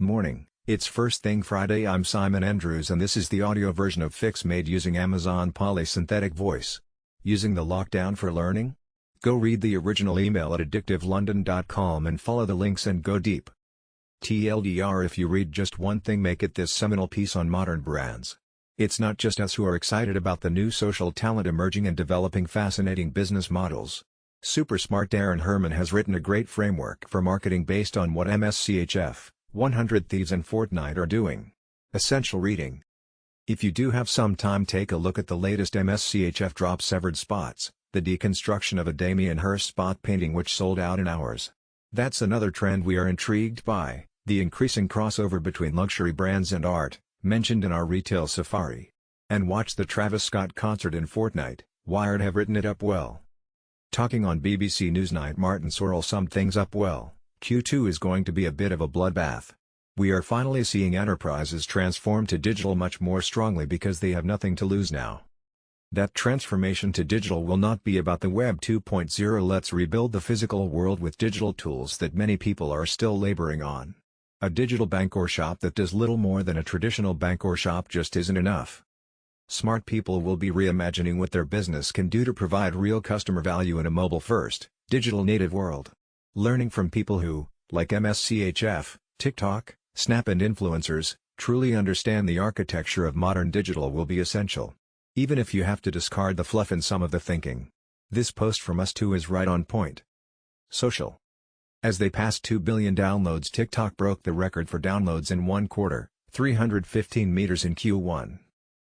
Morning, it's First Thing Friday. I'm Simon Andrews and this is the audio version of Fix made using Amazon Polysynthetic Voice. Using the lockdown for learning? Go read the original email at addictivelondon.com and follow the links and go deep. TLDR, if you read just one thing, make it this seminal piece on modern brands. It's not just us who are excited about the new social talent emerging and developing fascinating business models. Super smart Darren Herman has written a great framework for marketing based on what MSCHF, 100 Thieves and Fortnite are doing. Essential reading. If you do have some time, take a look at the latest MSCHF drop, Severed Spots, the deconstruction of a Damien Hirst spot painting which sold out in hours. That's another trend we are intrigued by, the increasing crossover between luxury brands and art, mentioned in our retail safari. And watch the Travis Scott concert in Fortnite, Wired have written it up well. Talking on BBC Newsnight, Martin Sorrell summed things up well. Q2 is going to be a bit of a bloodbath. We are finally seeing enterprises transform to digital much more strongly because they have nothing to lose now. That transformation to digital will not be about the Web 2.0. Let's rebuild the physical world with digital tools that many people are still laboring on. A digital bank or shop that does little more than a traditional bank or shop just isn't enough. Smart people will be reimagining what their business can do to provide real customer value in a mobile-first, digital-native world. Learning from people who, like MSCHF, TikTok, Snap and influencers, truly understand the architecture of modern digital will be essential. Even if you have to discard the fluff in some of the thinking. This post from us too is right on point. Social. As they passed 2 billion downloads, TikTok broke the record for downloads in one quarter, 315 meters in Q1.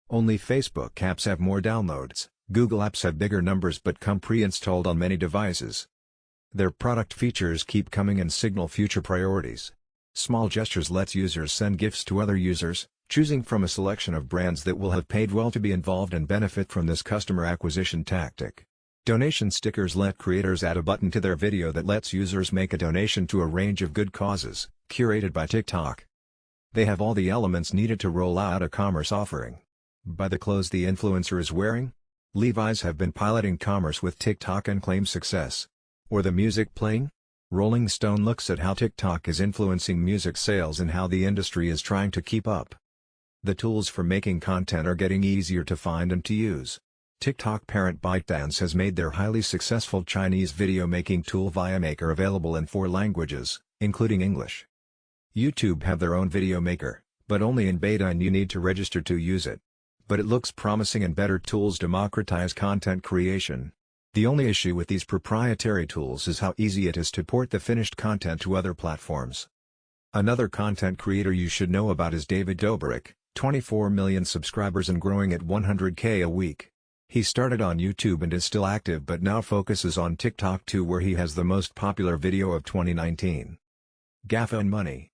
Only Facebook apps have more downloads, Google apps have bigger numbers but come pre-installed on many devices. Their product features keep coming and signal future priorities. Small gestures lets users send gifts to other users, choosing from a selection of brands that will have paid well to be involved and benefit from this customer acquisition tactic. Donation stickers let creators add a button to their video that lets users make a donation to a range of good causes, curated by TikTok. They have all the elements needed to roll out a commerce offering. Buy the clothes the influencer is wearing? Levi's have been piloting commerce with TikTok and claim success. Or the music playing? Rolling Stone looks at how TikTok is influencing music sales and how the industry is trying to keep up. The tools for making content are getting easier to find and to use. TikTok parent ByteDance has made their highly successful Chinese video making tool Via Maker available in 4 languages, including English. YouTube have their own video maker, but only in beta and you need to register to use it. But it looks promising and better tools democratize content creation. The only issue with these proprietary tools is how easy it is to port the finished content to other platforms. Another content creator you should know about is David Dobrik, 24 million subscribers and growing at 100K a week. He started on YouTube and is still active but now focuses on TikTok too, where he has the most popular video of 2019. GAFA and money.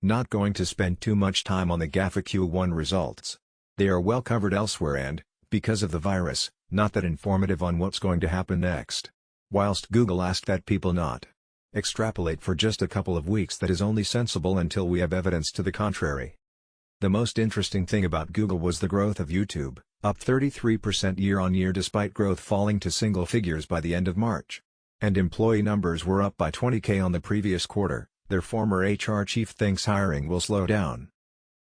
Not going to spend too much time on the GAFA Q1 results. They are well covered elsewhere and, because of the virus, not that informative on what's going to happen next. Whilst Google asked that people not extrapolate for just a couple of weeks, that is only sensible until we have evidence to the contrary. The most interesting thing about Google was the growth of YouTube, up 33% year-on-year despite growth falling to single figures by the end of March. And employee numbers were up by 20K on the previous quarter. Their former HR chief thinks hiring will slow down.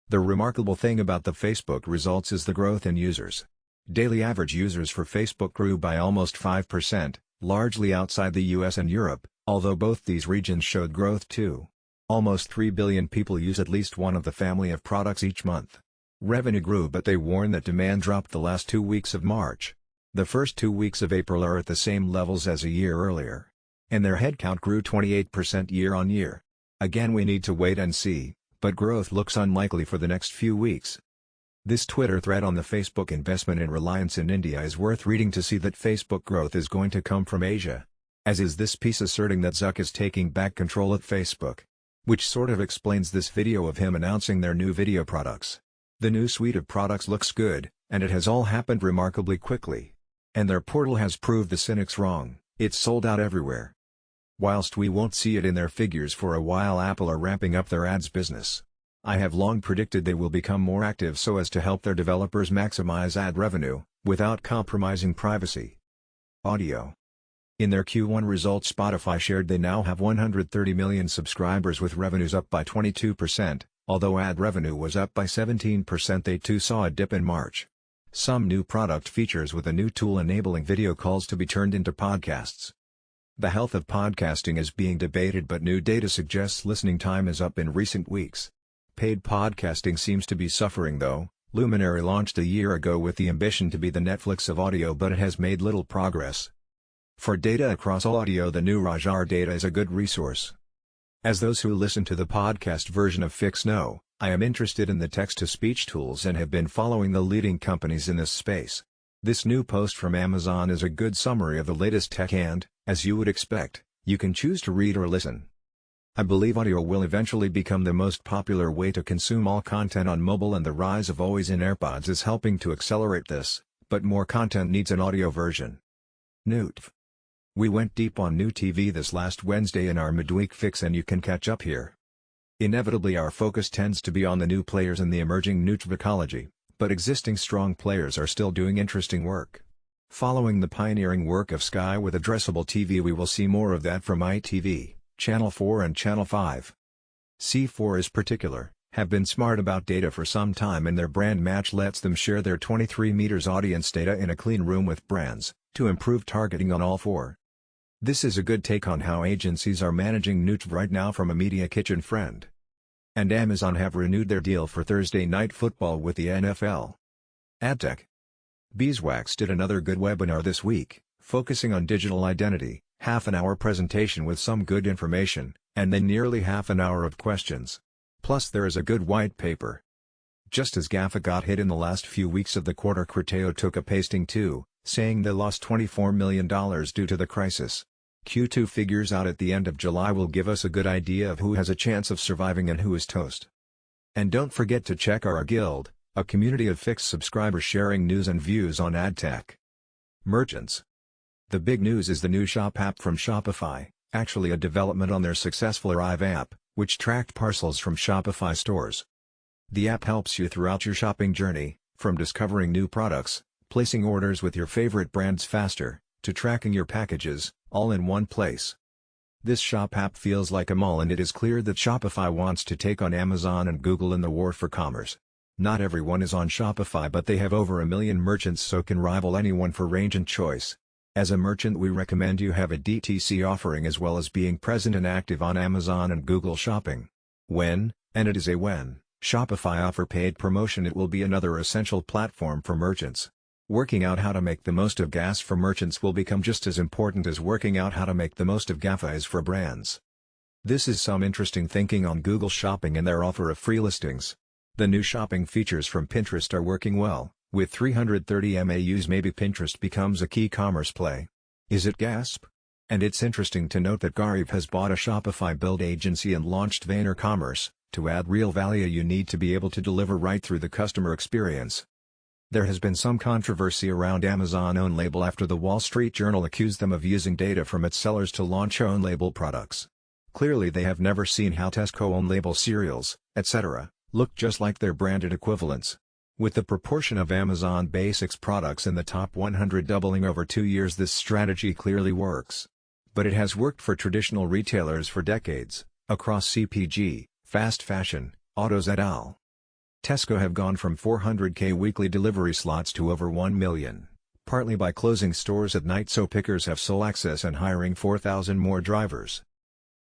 The remarkable thing about the Facebook results is the growth in users. Daily average users for Facebook grew by almost 5%, largely outside the US and Europe, although both these regions showed growth too. Almost 3 billion people use at least one of the family of products each month. Revenue grew, but they warn that demand dropped the last 2 weeks of March. The first 2 weeks of April are at the same levels as a year earlier. And their headcount grew 28% year-on-year. Again, we need to wait and see, but growth looks unlikely for the next few weeks. This Twitter thread on the Facebook investment in Reliance in India is worth reading to see that Facebook growth is going to come from Asia. As is this piece asserting that Zuck is taking back control at Facebook. Which sort of explains this video of him announcing their new video products. The new suite of products looks good, and it has all happened remarkably quickly. And their portal has proved the cynics wrong, it's sold out everywhere. Whilst we won't see it in their figures for a while, Apple are ramping up their ads business. I have long predicted they will become more active so as to help their developers maximize ad revenue, without compromising privacy. Audio. In their Q1 results, Spotify shared they now have 130 million subscribers with revenues up by 22%, although ad revenue was up by 17%. They too saw a dip in March. Some new product features with a new tool enabling video calls to be turned into podcasts. The health of podcasting is being debated, but new data suggests listening time is up in recent weeks. Paid podcasting seems to be suffering though. Luminary launched a year ago with the ambition to be the Netflix of audio, but it has made little progress. For data across audio, the new Rajar data is a good resource. As those who listen to the podcast version of Fix know, I am interested in the text-to-speech tools and have been following the leading companies in this space. This new post from Amazon is a good summary of the latest tech and, as you would expect, you can choose to read or listen. I believe audio will eventually become the most popular way to consume all content on mobile, and the rise of always-in AirPods is helping to accelerate this, but more content needs an audio version. Newtv. We went deep on new TV this last Wednesday in our midweek fix, and you can catch up here. Inevitably our focus tends to be on the new players in the emerging Newtv ecology, but existing strong players are still doing interesting work. Following the pioneering work of Sky with addressable TV, we will see more of that from ITV, Channel 4 and Channel 5. C4 is particular, have been smart about data for some time, and their brand match lets them share their 23 meters audience data in a clean room with brands, to improve targeting on all four. This is a good take on how agencies are managing Newtv right now from a media kitchen friend. And Amazon have renewed their deal for Thursday Night Football with the NFL. AdTech. Beeswax did another good webinar this week, focusing on digital identity, half-an-hour presentation with some good information, and then nearly half an hour of questions. Plus there is a good white paper. Just as GAFA got hit in the last few weeks of the quarter, Criteo took a pasting too, saying they lost $24 million due to the crisis. Q2 figures out at the end of July will give us a good idea of who has a chance of surviving and who is toast. And don't forget to check our Guild, a community of Fix subscribers sharing news and views on ad tech. Merchants. The big news is the new Shop app from Shopify, actually a development on their successful Arrive app, which tracked parcels from Shopify stores. The app helps you throughout your shopping journey, from discovering new products, placing orders with your favorite brands faster, to tracking your packages, all in one place. This Shop app feels like a mall, and it is clear that Shopify wants to take on Amazon and Google in the war for commerce. Not everyone is on Shopify, but they have over 1 million merchants, so can rival anyone for range and choice. As a merchant, we recommend you have a DTC offering as well as being present and active on Amazon and Google Shopping. When, and it is a when, Shopify offer paid promotion, it will be another essential platform for merchants. Working out how to make the most of gas for merchants will become just as important as working out how to make the most of GAFA is for brands. This is some interesting thinking on Google Shopping and their offer of free listings. The new shopping features from Pinterest are working well. With 330 MAUs, maybe Pinterest becomes a key commerce play. Is it gasp? And it's interesting to note that Garib has bought a Shopify build agency and launched Vayner Commerce. To add real value, you need to be able to deliver right through the customer experience. There has been some controversy around Amazon own label after the Wall Street Journal accused them of using data from its sellers to launch own label products. Clearly they have never seen how Tesco own label cereals, etc., look just like their branded equivalents. With the proportion of Amazon Basics products in the top 100 doubling over 2 years, this strategy clearly works. But it has worked for traditional retailers for decades, across CPG, fast fashion, autos et al. Tesco have gone from 400,000 weekly delivery slots to over 1 million, partly by closing stores at night so pickers have sole access and hiring 4,000 more drivers.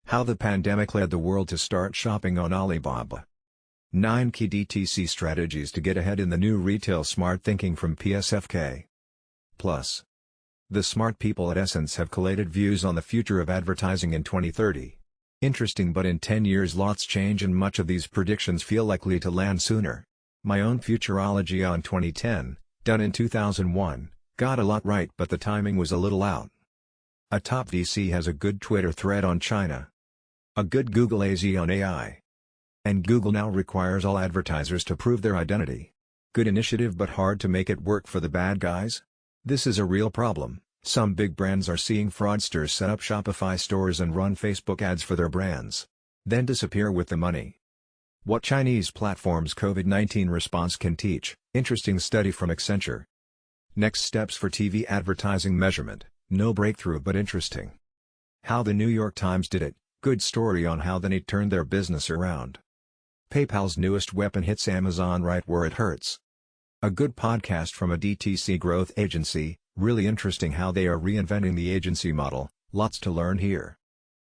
How the pandemic led the world to start shopping on Alibaba. 9 key DTC strategies to get ahead in the new retail smart thinking from PSFK. Plus. The smart people at Essence have collated views on the future of advertising in 2030. Interesting, but in 10 years lots change and much of these predictions feel likely to land sooner. My own futurology on 2010, done in 2001, got a lot right, but the timing was a little out. A top VC has a good Twitter thread on China. A good Google AZ on AI. And Google now requires all advertisers to prove their identity. Good initiative, but hard to make it work for the bad guys? This is a real problem. Some big brands are seeing fraudsters set up Shopify stores and run Facebook ads for their brands, then disappear with the money. What Chinese platforms COVID-19 response can teach. Interesting study from Accenture. Next steps for TV advertising measurement. No breakthrough but interesting. How the New York Times did it, good story on how they turned their business around. PayPal's newest weapon hits Amazon right where it hurts. A good podcast from a DTC growth agency, really interesting how they are reinventing the agency model, lots to learn here.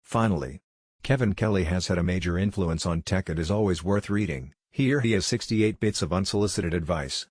Finally, Kevin Kelly has had a major influence on tech and is always worth reading. Here he has 68 bits of unsolicited advice.